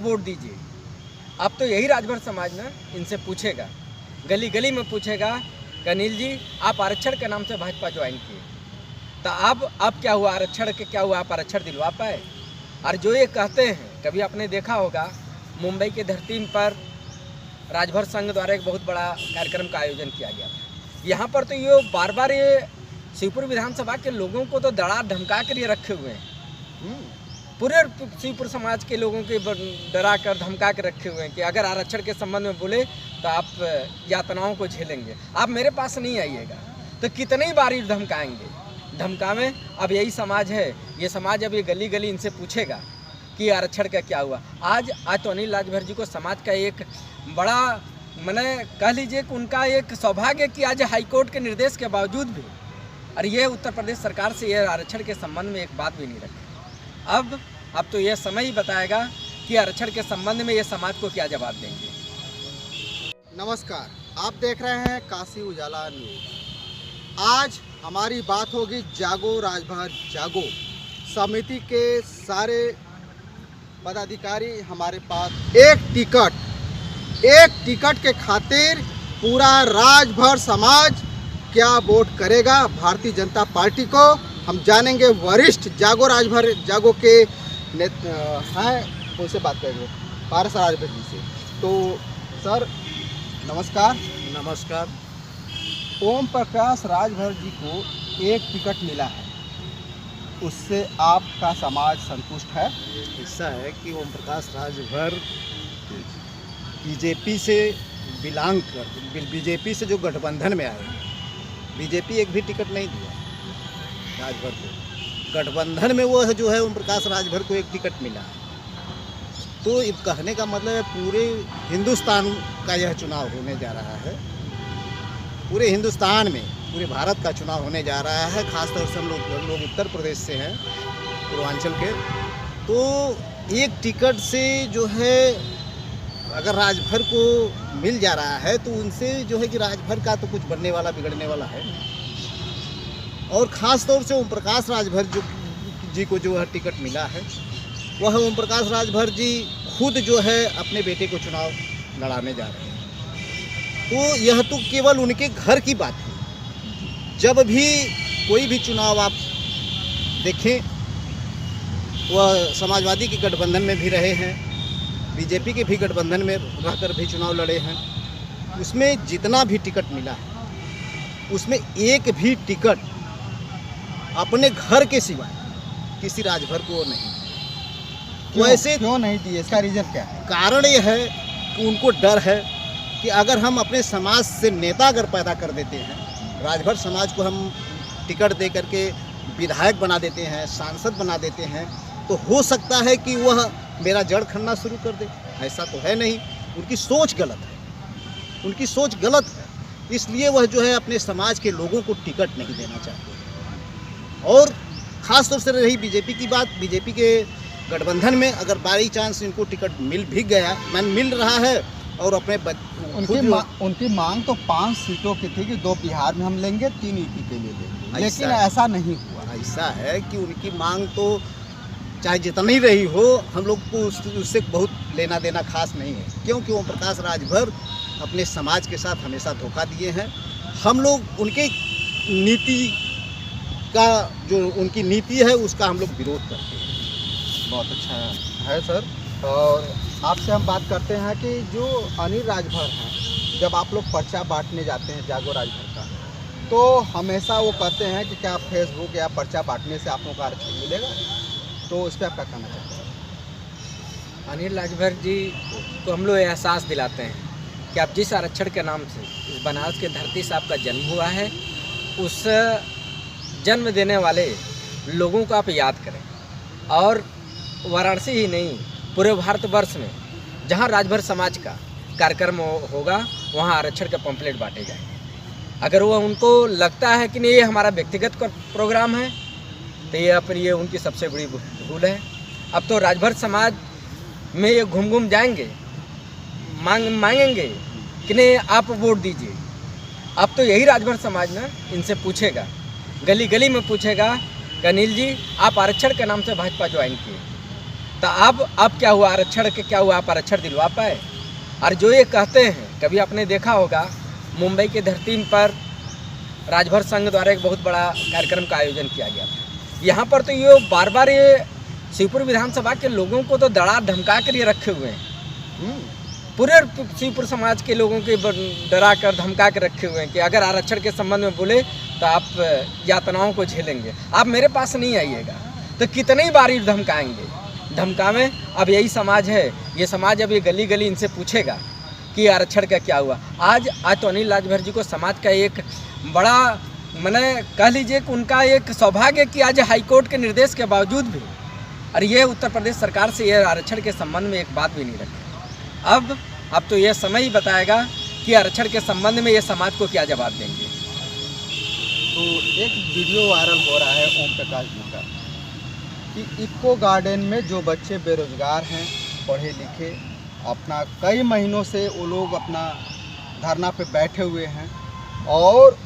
Vote दीजिए। अब तो यही राजभर समाज ना इनसे पूछेगा, गली गली में पूछेगा कि अनिल जी आप आरक्षण के नाम से भाजपा ज्वाइन किए, तो अब क्या हुआ, आरक्षण के क्या हुआ, आप आरक्षण दिलवा पाए? और जो ये कहते हैं, कभी आपने देखा होगा मुंबई की धरती पर राजभर संघ द्वारा एक बहुत बड़ा कार्यक्रम का आयोजन किया गया था। यहाँ पर तो ये बार बार ये शिवपुर विधानसभा के लोगों को तो डरा धमका कर ये रखे हुए हैं। पूरे शिवपुर समाज के लोगों के डरा कर धमका कर रखे हुए हैं कि अगर आरक्षण के संबंध में बोले तो आप यातनाओं को झेलेंगे, आप मेरे पास नहीं आइएगा। तो कितनी बार धमकाएंगे, धमकावें। अब यही समाज है, ये समाज अब ये गली गली इनसे पूछेगा कि आरक्षण का क्या हुआ। आज तो अनिल राजभर जी को समाज का एक बड़ा मैंने कह लीजिए कि उनका एक सौभाग्य कि आज हाईकोर्ट के निर्देश के बावजूद भी और ये उत्तर प्रदेश सरकार से ये आरक्षण के संबंध में एक बात भी नहीं रखी। अब तो यह समय ही बताएगा कि आरक्षण के संबंध में ये समाज को क्या जवाब देंगे। नमस्कार, आप देख रहे हैं काशी उजाला न्यूज। आज हमारी बात होगी जागो राजभर जागो समिति के सारे पदाधिकारी हमारे पास एक टिकट के खातिर पूरा राजभर समाज क्या वोट करेगा भारतीय जनता पार्टी को। हम जानेंगे वरिष्ठ जागो राजभर जागो के हैं, उनसे बात करेंगे पारस राजभर जी से। तो सर नमस्कार। नमस्कार। ओम प्रकाश राजभर जी को एक टिकट मिला है, उससे आपका समाज संतुष्ट है? ऐसा है कि ओम प्रकाश राजभर बीजेपी से बिलोंग कर, बीजेपी से जो गठबंधन में आए, बीजेपी एक भी टिकट नहीं दिया राजभर को। गठबंधन में वो जो है ओम प्रकाश राजभर को एक टिकट मिला है। तो इस कहने का मतलब है पूरे हिंदुस्तान का यह चुनाव होने जा रहा है, पूरे हिंदुस्तान में, पूरे भारत का चुनाव होने जा रहा है। खासतौर से हम लोग उत्तर प्रदेश से हैं, पूर्वांचल के। तो एक टिकट से जो है अगर राजभर को मिल जा रहा है तो उनसे जो है कि राजभर का तो कुछ बनने वाला बिगड़ने वाला है। और ख़ास तौर से ओम प्रकाश राजभर जी को जो है टिकट मिला है, वह ओम प्रकाश राजभर जी खुद जो है अपने बेटे को चुनाव लड़ाने जा रहे हैं। तो यह तो केवल उनके घर की बात है। जब भी कोई भी चुनाव आप देखें, वह समाजवादी के गठबंधन में भी रहे हैं, बीजेपी के भी गठबंधन में रहकर भी चुनाव लड़े हैं। उसमें जितना भी टिकट मिला है, उसमें एक भी टिकट अपने घर के सिवाय किसी राजभर को नहीं। वैसे क्यों नहीं दिए, इसका रीज़न क्या है? कारण ये है कि उनको डर है कि अगर हम अपने समाज से नेता अगर पैदा कर देते हैं, राजभर समाज को हम टिकट दे करके विधायक बना देते हैं, सांसद बना देते हैं, तो हो सकता है कि वह मेरा जड़ खनना शुरू कर दे। ऐसा तो है नहीं, उनकी सोच गलत है, उनकी सोच गलत है। इसलिए वह जो है अपने समाज के लोगों को टिकट नहीं देना चाहते। और ख़ास तौर से रही बीजेपी की बात, बीजेपी के गठबंधन में अगर बाई चांस इनको टिकट मिल भी गया, मिल रहा है, और अपने उनकी मांग तो 5 सीटों की थी कि 2 बिहार में हम लेंगे, 3 यूपी के लिए लेंगे, लेकिन ऐसा नहीं हुआ। ऐसा है कि उनकी मांग तो चाहे जितनी रही हो, हम लोग को उससे बहुत लेना देना खास नहीं है, क्योंकि ओम प्रकाश राजभर अपने समाज के साथ हमेशा धोखा दिए हैं। हम लोग उनके नीति का, जो उनकी नीति है, उसका हम लोग विरोध करते हैं। बहुत अच्छा है सर। और आपसे हम बात करते हैं कि जो अनिल राजभर हैं, जब आप लोग पर्चा बांटने जाते हैं जागो राजभर का, तो हमेशा वो कहते हैं कि क्या फेसबुक या पर्चा बांटने से आप लोगों को आरक्षण मिलेगा, तो इस पर आप क्या कहना चाहते हैं? अनिल राजभर जी को हम लोग एहसास दिलाते हैं कि आप जिस आरक्षण के नाम से इस बनारस की धरती से आपका जन्म हुआ है, उस जन्म देने वाले लोगों को आप याद करें। और वाराणसी ही नहीं, पूरे भारतवर्ष में जहां राजभर समाज का कार्यक्रम होगा, वहां आरक्षण के पंपलेट बांटे जाएंगे। अगर वो उनको लगता है कि नहीं ये हमारा व्यक्तिगत प्रोग्राम है, तो ये उनकी सबसे बड़ी भूल है। अब तो राजभर समाज में ये घूम जाएंगे, मांगेंगे कि नहीं आप वोट दीजिए। अब तो यही राजभर समाज ना इनसे पूछेगा, गली गली में पूछेगा कि अनिल जी आप आरक्षण के नाम से भाजपा ज्वाइन किए, तो अब क्या हुआ, आरक्षण के क्या हुआ, आप आरक्षण दिलवा पाए? और जो ये कहते हैं, कभी आपने देखा होगा मुंबई की धरती पर राजभर संघ द्वारा एक बहुत बड़ा कार्यक्रम का आयोजन किया गया था। यहाँ पर तो ये बार बार ये शिवपुर विधानसभा के लोगों को तो डरा धमका कर ये रखे हुए हैं। पूरे शिवपुर समाज के लोगों के डरा कर धमका कर रखे हुए हैं कि अगर आरक्षण के संबंध में बोले तो आप यातनाओं को झेलेंगे, आप मेरे पास नहीं आइएगा। तो कितनी बार धमकाएंगे, धमकावें। अब यही समाज है, ये समाज अब ये गली गली इनसे पूछेगा कि आरक्षण का क्या हुआ। आज तो अनिल राजभर जी को समाज का एक बड़ा, मैंने कह लीजिए कि उनका एक सौभाग्य कि आज हाईकोर्ट के निर्देश के बावजूद भी और ये उत्तर प्रदेश सरकार से ये आरक्षण के संबंध में एक बात भी नहीं रखी। अब तो ये समय ही बताएगा कि आरक्षण के संबंध में ये समाज को क्या जवाब देंगे। तो एक वीडियो वायरल हो रहा है ओम प्रकाश जी का कि इको गार्डन में जो बच्चे बेरोजगार हैं, पढ़े लिखे, अपना कई महीनों से वो लोग अपना धरना पे बैठे हुए हैं और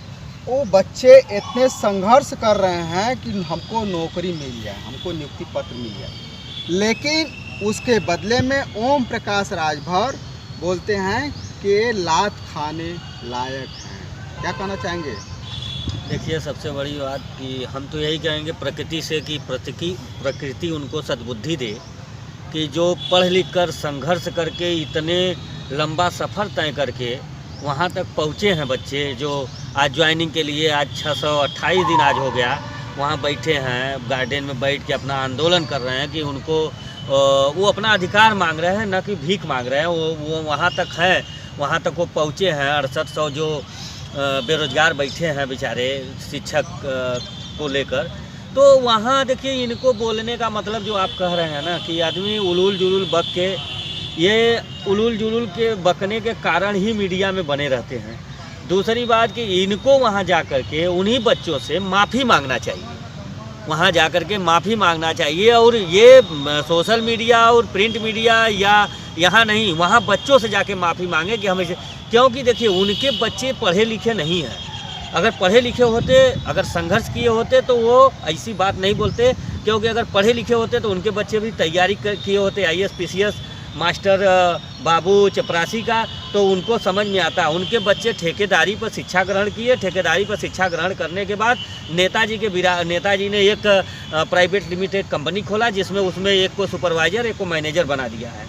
वो बच्चे इतने संघर्ष कर रहे हैं कि हमको नौकरी मिल जाए, हमको नियुक्ति पत्र मिल जाए, लेकिन उसके बदले में ओम प्रकाश राजभर बोलते हैं कि ये लात खाने लायक हैं। क्या कहना चाहेंगे? देखिए, सबसे बड़ी बात कि हम तो यही कहेंगे प्रकृति से कि प्रकृति उनको सद्बुद्धि दे कि जो पढ़ लिख कर संघर्ष करके इतने लंबा सफ़र तय करके वहाँ तक पहुँचे हैं बच्चे, जो आज ज्वाइनिंग के लिए आज 628 दिन आज हो गया वहाँ बैठे हैं, गार्डन में बैठ के अपना आंदोलन कर रहे हैं कि उनको वो अपना अधिकार मांग रहे हैं, न कि भीख मांग रहे हैं। वो वहाँ तक है, वहाँ तक वो पहुँचे हैं। 6800 जो बेरोजगार बैठे हैं बेचारे शिक्षक को लेकर, तो वहाँ देखिए इनको बोलने का मतलब जो आप कह रहे हैं ना कि आदमी उलूल जुलूल बक के, ये उलूल जुलूल के बकने के कारण ही मीडिया में बने रहते हैं। दूसरी बात कि इनको वहाँ जा कर के उन्हीं बच्चों से माफ़ी मांगना चाहिए, वहाँ जा कर के माफ़ी मांगना चाहिए। और ये सोशल मीडिया और प्रिंट मीडिया या यहाँ नहीं, वहाँ बच्चों से जाके माफ़ी मांगे कि हमें, क्योंकि देखिए उनके बच्चे पढ़े लिखे नहीं हैं। अगर पढ़े लिखे होते, अगर संघर्ष किए होते तो वो ऐसी बात नहीं बोलते, क्योंकि अगर पढ़े लिखे होते तो उनके बच्चे भी तैयारी किए होते IAS PCS मास्टर बाबू चपरासी का, तो उनको समझ में आता। उनके बच्चे ठेकेदारी पर शिक्षा ग्रहण किए, ठेकेदारी पर शिक्षा ग्रहण करने के बाद नेताजी ने एक प्राइवेट लिमिटेड कंपनी खोला जिसमें उसमें एक को सुपरवाइज़र एक को मैनेजर बना दिया है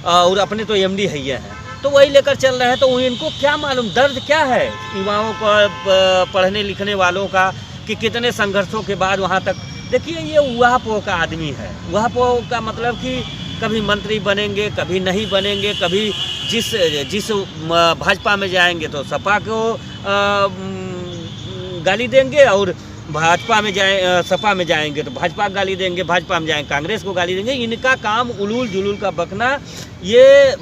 और अपने तो MD है ये हैं, तो वही लेकर चल रहे हैं। तो इनको क्या मालूम दर्द क्या है युवाओं का, पढ़ने लिखने वालों का, कि कितने संघर्षों के बाद वहाँ तक। देखिए ये उहापोह का आदमी है। उहापोह का मतलब कि कभी मंत्री बनेंगे, कभी नहीं बनेंगे, कभी जिस भाजपा में जाएंगे तो सपा को गाली देंगे, और भाजपा में सपा में जाएंगे तो भाजपा गाली देंगे, भाजपा में जाएंगे कांग्रेस को गाली देंगे। इनका काम उलूल जुलूल का बकना, ये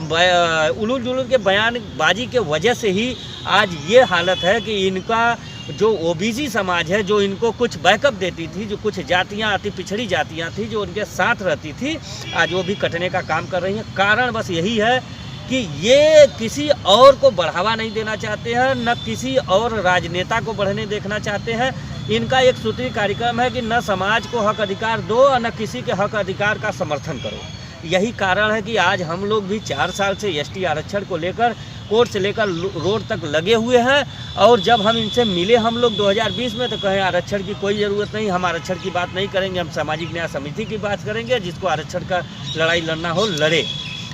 उलूल जुलूल के बयानबाजी के वजह से ही आज ये हालत है कि इनका जो OBC समाज है, जो इनको कुछ बैकअप देती थी, जो कुछ जातियां अति पिछड़ी जातियां थी जो उनके साथ रहती थी, आज वो भी कटने का काम कर रही हैं। कारण बस यही है कि ये किसी और को बढ़ावा नहीं देना चाहते हैं, न किसी और राजनेता को बढ़ने देखना चाहते हैं। इनका एक सूत्री कार्यक्रम है कि न समाज को हक अधिकार दो और न किसी के हक अधिकार का समर्थन करो। यही कारण है कि आज हम लोग भी 4 साल से ST आरक्षण को लेकर कोर्ट से लेकर रोड तक लगे हुए हैं। और जब हम इनसे मिले हम लोग 2020 में, तो कहे आरक्षण की कोई ज़रूरत नहीं, हम आरक्षण की बात नहीं करेंगे, हम सामाजिक न्याय समिति की बात करेंगे, जिसको आरक्षण का लड़ाई लड़ना हो लड़े।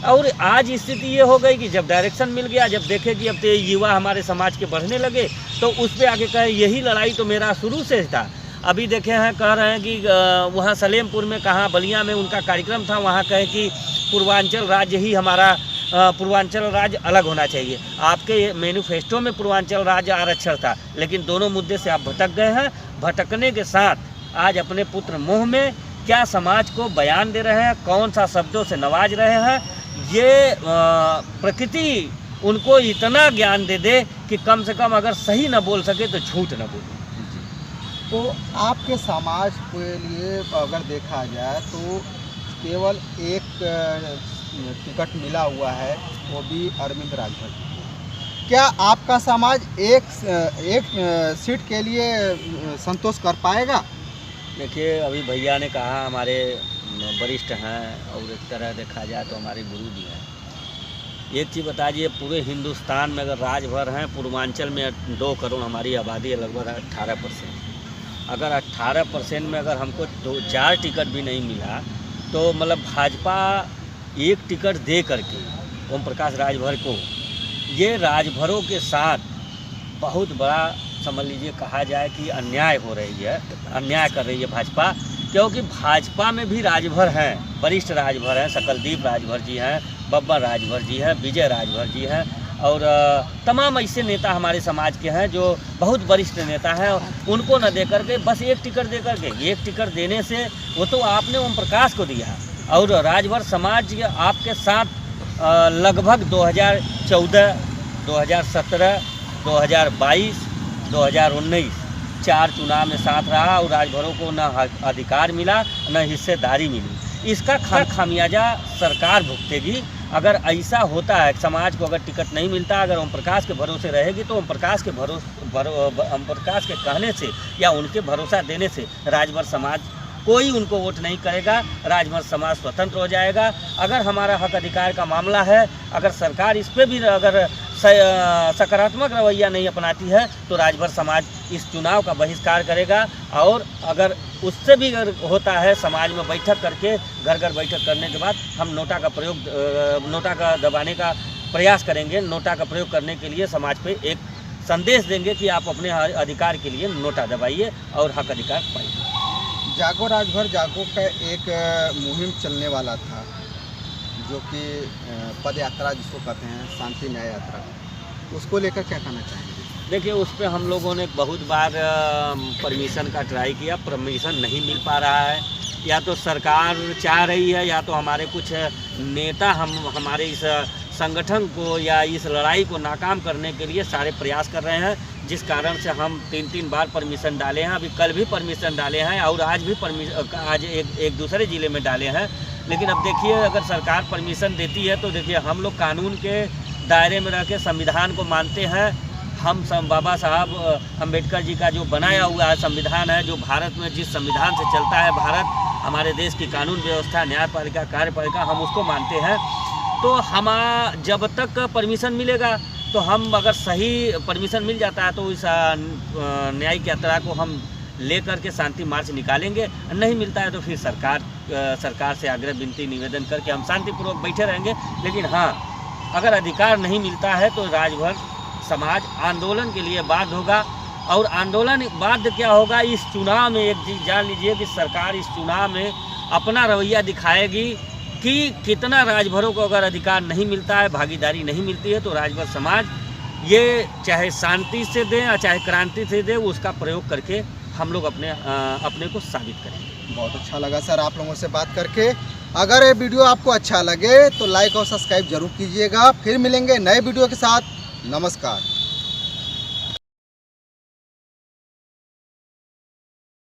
और आज स्थिति ये हो गई कि जब डायरेक्शन मिल गया, जब देखे कि अब तो युवा हमारे समाज के बढ़ने लगे, तो उस पर आगे कहे यही लड़ाई तो मेरा शुरू से था। अभी देखे हैं, कह रहे हैं कि वहाँ सलेमपुर में, कहाँ बलिया में उनका कार्यक्रम था, वहाँ कहे कि पूर्वांचल राज्य ही हमारा, पूर्वांचल राज्य अलग होना चाहिए। आपके मैनिफेस्टो में पूर्वांचल राज्य आरक्षण था, लेकिन दोनों मुद्दे से आप भटक गए हैं। भटकने के साथ आज अपने पुत्र मोह में क्या समाज को बयान दे रहे हैं, कौन सा शब्दों से नवाज रहे हैं, ये प्रकृति उनको इतना ज्ञान दे दे कि कम से कम अगर सही न बोल सके तो झूठ न बोले। तो आपके समाज के लिए अगर देखा जाए तो केवल एक टिकट मिला हुआ है, वो भी अरविंद राजभर को। क्या आपका समाज एक सीट के लिए संतोष कर पाएगा? देखिए, अभी भैया ने कहा, हमारे वरिष्ठ हैं और एक तरह देखा जाए तो हमारे गुरु भी हैं। एक चीज़ बता दीजिए, पूरे हिंदुस्तान में अगर राजभर हैं, पूर्वांचल में 2 करोड़ हमारी आबादी है, लगभग 18%। अगर 18% में अगर हमको 4 टिकट भी नहीं मिला तो मतलब भाजपा 1 टिकट दे करके ओम प्रकाश राजभर को, ये राजभरों के साथ बहुत बड़ा समझ लीजिए कहा जाए कि अन्याय हो रही है, अन्याय कर रही है भाजपा। क्योंकि भाजपा में भी राजभर हैं, वरिष्ठ राजभर हैं, सकलदीप राजभर जी हैं, बब्बर राजभर जी हैं, विजय राजभर जी हैं और तमाम ऐसे नेता हमारे समाज के हैं जो बहुत वरिष्ठ नेता हैं। उनको न दे करके बस 1 टिकट दे करके, 1 टिकट देने से वो तो आपने ओम प्रकाश को दिया और राजभर समाज आपके साथ लगभग 2014, 2017, 2022, 2019 4 चुनाव में साथ रहा और राजभरों को न अधिकार मिला न हिस्सेदारी मिली। इसका खामियाजा सरकार भुगतेगी। अगर ऐसा होता है समाज को अगर टिकट नहीं मिलता, अगर ओम प्रकाश के भरोसे रहेगी तो ओम प्रकाश के कहने से या उनके भरोसा देने से राजभर समाज कोई उनको वोट नहीं करेगा, राजभर समाज स्वतंत्र हो जाएगा। अगर हमारा हक अधिकार का मामला है, अगर सरकार इस पर भी अगर सकारात्मक रवैया नहीं अपनाती है तो राजभर समाज इस चुनाव का बहिष्कार करेगा। और अगर उससे भी अगर होता है समाज में बैठक करके, घर घर बैठक करने के बाद हम नोटा का दबाने का प्रयास करेंगे। नोटा का प्रयोग करने के लिए समाज पे एक संदेश देंगे कि आप अपने अधिकार के लिए नोटा दबाइए और हक अधिकार पाइए। जागो राजभर जागो का एक मुहिम चलने वाला था, जो कि पद यात्रा जिसको कहते हैं, शांति न्याय यात्रा, उसको लेकर क्या कहना चाहेंगे? देखिए, उस पर हम लोगों ने बहुत बार परमिशन का ट्राई किया, परमिशन नहीं मिल पा रहा है। या तो सरकार चाह रही है या तो हमारे कुछ नेता हमारे इस संगठन को या इस लड़ाई को नाकाम करने के लिए सारे प्रयास कर रहे हैं, जिस कारण से हम 3 बार परमिशन डाले हैं। अभी कल भी परमिशन डाले हैं और आज भी आज एक दूसरे ज़िले में डाले हैं। लेकिन अब देखिए, अगर सरकार परमिशन देती है तो देखिए हम लोग कानून के दायरे में रह के संविधान को मानते हैं। हम बाबा साहब अम्बेडकर जी का जो बनाया हुआ संविधान है, जो भारत में जिस संविधान से चलता है भारत, हमारे देश की कानून व्यवस्था, न्यायपालिका, कार्यपालिका, हम उसको मानते हैं। तो हम जब तक परमिशन मिलेगा तो हम, अगर सही परमिशन मिल जाता है तो इस न्यायिक यात्रा को हम ले करके शांति मार्च निकालेंगे। नहीं मिलता है तो फिर सरकार से आग्रह विनती निवेदन करके हम शांतिपूर्वक बैठे रहेंगे। लेकिन हाँ, अगर अधिकार नहीं मिलता है तो राजभर समाज आंदोलन के लिए बाध्य होगा। और आंदोलन बाध्य क्या होगा, इस चुनाव में एक चीज़ जान लीजिए कि सरकार इस चुनाव में अपना रवैया दिखाएगी कि कितना राजभरों को अगर अधिकार नहीं मिलता है, भागीदारी नहीं मिलती है, तो राजभर समाज ये चाहे शांति से दे या चाहे क्रांति से दे, उसका प्रयोग करके हम लोग अपने को साबित करेंगे। बहुत अच्छा लगा सर आप लोगों से बात करके। अगर ये वीडियो आपको अच्छा लगे तो लाइक और सब्सक्राइब जरूर कीजिएगा। फिर मिलेंगे नए वीडियो के साथ। नमस्कार।